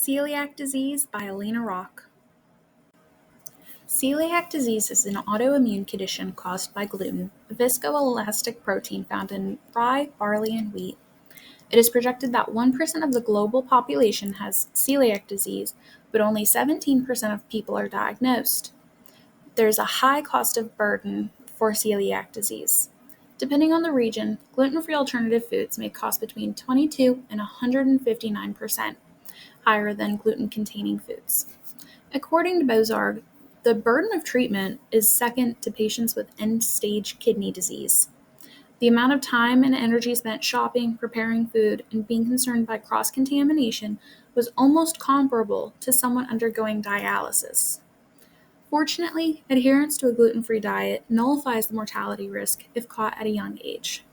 Celiac Disease by Alina Rock. Celiac disease is an autoimmune condition caused by gluten, a viscoelastic protein found in rye, barley, and wheat. It is projected that 1% of the global population has celiac disease, but only 17% of people are diagnosed. There is a high cost of burden for celiac disease. Depending on the region, gluten-free alternative foods may cost between 22 and 159% higher than gluten-containing foods. According to Bozarg, the burden of treatment is second to patients with end-stage kidney disease. The amount of time and energy spent shopping, preparing food, and being concerned by cross-contamination was almost comparable to someone undergoing dialysis. Fortunately, adherence to a gluten-free diet nullifies the mortality risk if caught at a young age.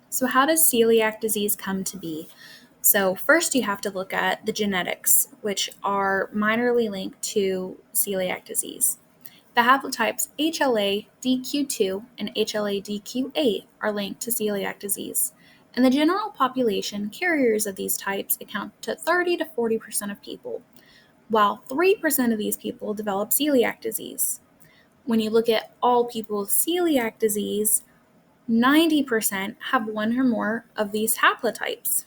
So how does celiac disease come to be? So first you have to look at the genetics, which are minorly linked to celiac disease. The haplotypes HLA-DQ2 and HLA-DQ8 are linked to celiac disease. In the general population, carriers of these types account to 30 to 40% of people, while 3% of these people develop celiac disease. When you look at all people with celiac disease, 90% have one or more of these haplotypes.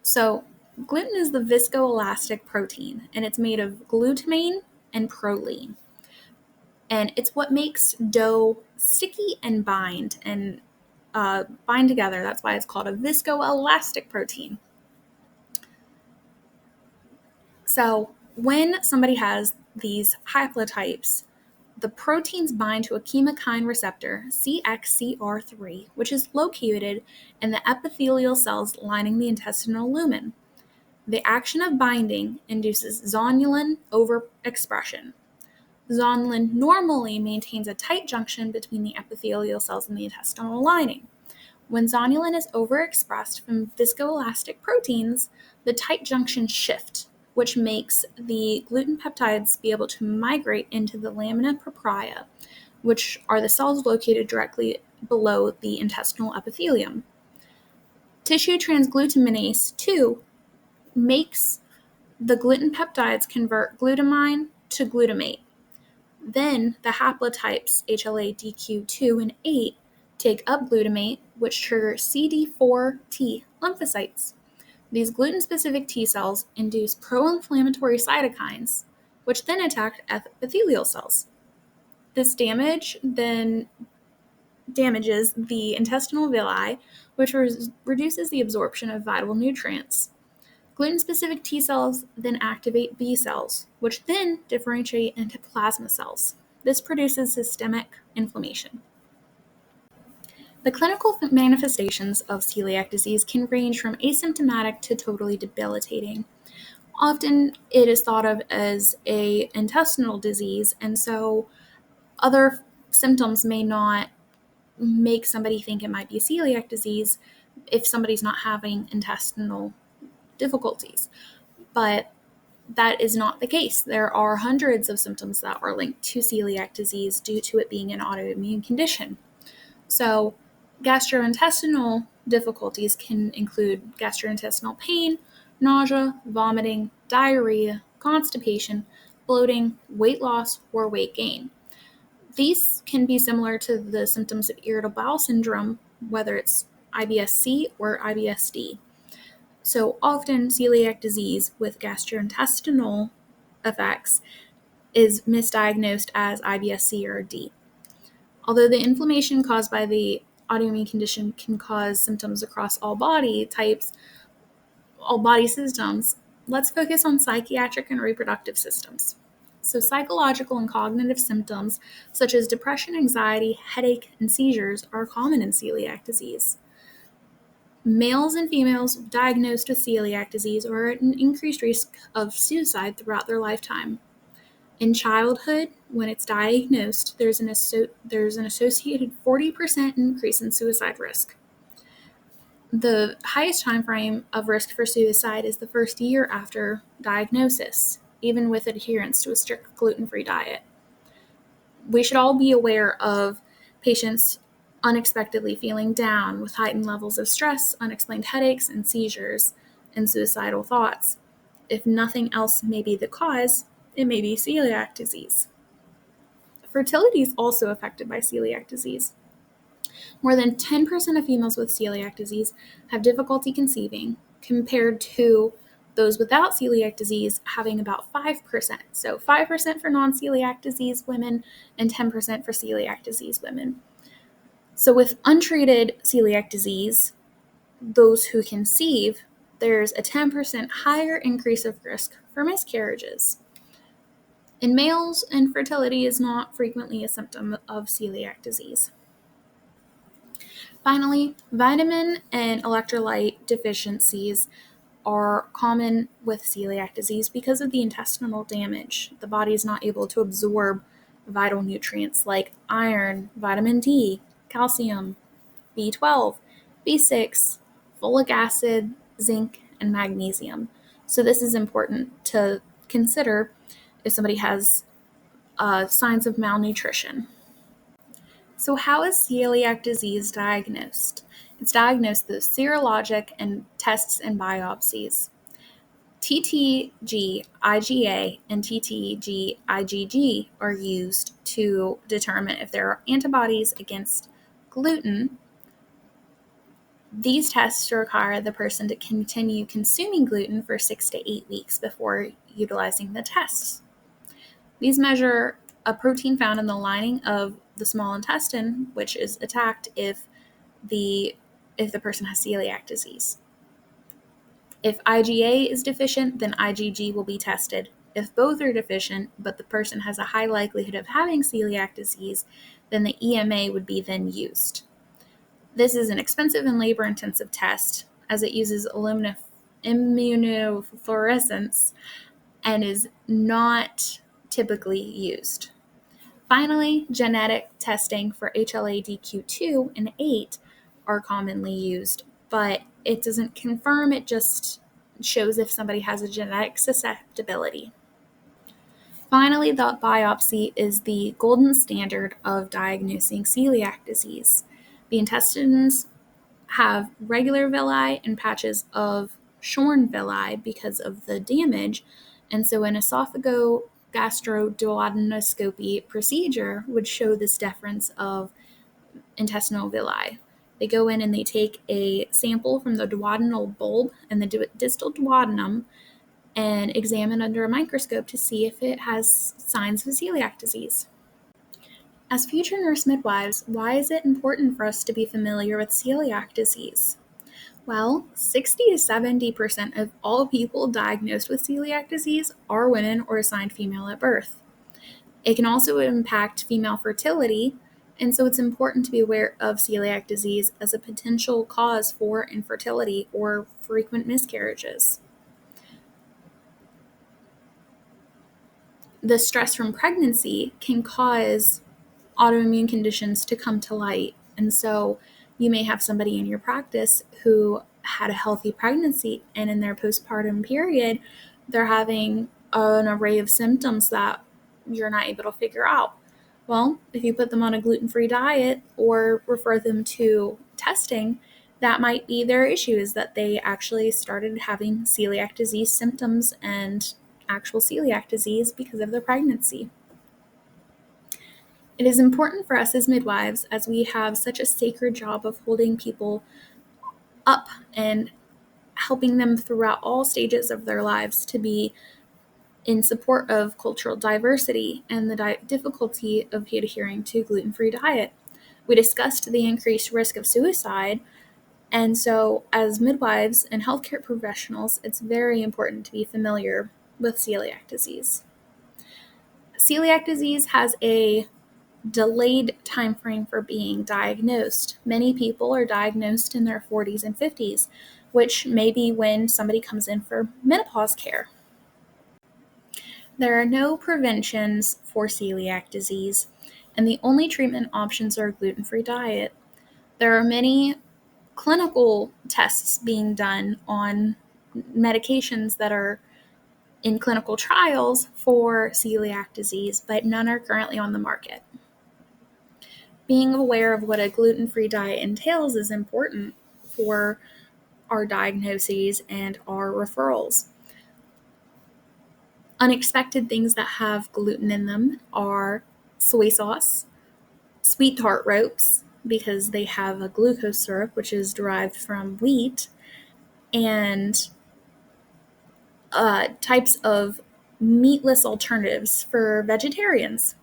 So, gluten is the viscoelastic protein, and it's made of glutamine and proline. And it's what makes dough sticky and bind together. That's why it's called a viscoelastic protein. So, when somebody has these haplotypes, the proteins bind to a chemokine receptor, CXCR3, which is located in the epithelial cells lining the intestinal lumen. The action of binding induces zonulin overexpression. Zonulin normally maintains a tight junction between the epithelial cells and the intestinal lining. When zonulin is overexpressed from viscoelastic proteins, the tight junctions shift, which makes the gluten peptides be able to migrate into the lamina propria, which are the cells located directly below the intestinal epithelium. Tissue transglutaminase 2 makes the gluten peptides convert glutamine to glutamate. Then the haplotypes HLA-DQ2 and 8 take up glutamate, which triggers CD4 T lymphocytes. These gluten-specific T cells induce pro-inflammatory cytokines, which then attack epithelial cells. This damage then damages the intestinal villi, which reduces the absorption of vital nutrients. Gluten-specific T cells then activate B cells, which then differentiate into plasma cells. This produces systemic inflammation. The clinical manifestations of celiac disease can range from asymptomatic to totally debilitating. Often it is thought of as an intestinal disease, and so other symptoms may not make somebody think it might be celiac disease if somebody's not having intestinal difficulties. But that is not the case. There are hundreds of symptoms that are linked to celiac disease due to it being an autoimmune condition. So, gastrointestinal difficulties can include gastrointestinal pain, nausea, vomiting, diarrhea, constipation, bloating, weight loss, or weight gain. These can be similar to the symptoms of irritable bowel syndrome, whether it's IBS-C or IBS-D. So often celiac disease with gastrointestinal effects is misdiagnosed as IBS-C or D. Although the inflammation caused by the autoimmune condition can cause symptoms across all body types, all body systems, let's focus on psychiatric and reproductive systems. So psychological and cognitive symptoms such as depression, anxiety, headache, and seizures are common in celiac disease. Males and females diagnosed with celiac disease are at an increased risk of suicide throughout their lifetime. In childhood, when it's diagnosed, there's an associated 40% increase in suicide risk. The highest time frame of risk for suicide is the first year after diagnosis, even with adherence to a strict gluten-free diet. We should all be aware of patients unexpectedly feeling down with heightened levels of stress, unexplained headaches and seizures, and suicidal thoughts. If nothing else may be the cause, it may be celiac disease. Fertility is also affected by celiac disease. More than 10% of females with celiac disease have difficulty conceiving, compared to those without celiac disease having about 5%. So 5% for non-celiac disease women and 10% for celiac disease women. So with untreated celiac disease, those who conceive, there's a 10% higher increase of risk for miscarriages. In males, infertility is not frequently a symptom of celiac disease. Finally, vitamin and electrolyte deficiencies are common with celiac disease because of the intestinal damage. The body is not able to absorb vital nutrients like iron, vitamin D, calcium, B12, B6, folic acid, zinc, and magnesium. So this is important to consider if somebody has signs of malnutrition. So how is celiac disease diagnosed? It's diagnosed through serologic and tests and biopsies. TTG IgA and TTG IgG are used to determine if there are antibodies against gluten. These tests require the person to continue consuming gluten for 6 to 8 weeks before utilizing the tests. These measure a protein found in the lining of the small intestine, which is attacked if the person has celiac disease. If IgA is deficient, then IgG will be tested. If both are deficient, but the person has a high likelihood of having celiac disease, then the EMA would be then used. This is an expensive and labor-intensive test as it uses immunofluorescence and is not typically used. Finally, genetic testing for HLA-DQ2 and 8 are commonly used, but it doesn't confirm, it just shows if somebody has a genetic susceptibility. Finally, the biopsy is the golden standard of diagnosing celiac disease. The intestines have regular villi and patches of shorn villi because of the damage, and so an esophagogastroduodenoscopy procedure would show this difference of intestinal villi. They go in and they take a sample from the duodenal bulb and the distal duodenum and examine under a microscope to see if it has signs of celiac disease. As future nurse midwives, why is it important for us to be familiar with celiac disease? Well, 60 to 70% of all people diagnosed with celiac disease are women or assigned female at birth. It can also impact female fertility, and so it's important to be aware of celiac disease as a potential cause for infertility or frequent miscarriages. The stress from pregnancy can cause autoimmune conditions to come to light. And so you may have somebody in your practice who had a healthy pregnancy, and in their postpartum period, they're having an array of symptoms that you're not able to figure out. Well, if you put them on a gluten-free diet or refer them to testing, that might be their issue, is that they actually started having celiac disease symptoms and actual celiac disease because of their pregnancy. It is important for us as midwives, as we have such a sacred job of holding people up and helping them throughout all stages of their lives, to be in support of cultural diversity and the difficulty of adhering to a gluten-free diet. We discussed the increased risk of suicide, and so as midwives and healthcare professionals, it's very important to be familiar with celiac disease. Celiac disease has a delayed time frame for being diagnosed. Many people are diagnosed in their 40s and 50s, which may be when somebody comes in for menopause care. There are no preventions for celiac disease, and the only treatment options are a gluten-free diet. There are many clinical tests being done on medications that are in clinical trials for celiac disease, but none are currently on the market. Being aware of what a gluten-free diet entails is important for our diagnoses and our referrals. Unexpected things that have gluten in them are soy sauce, sweet tart ropes, because they have a glucose syrup, which is derived from wheat, and types of meatless alternatives for vegetarians.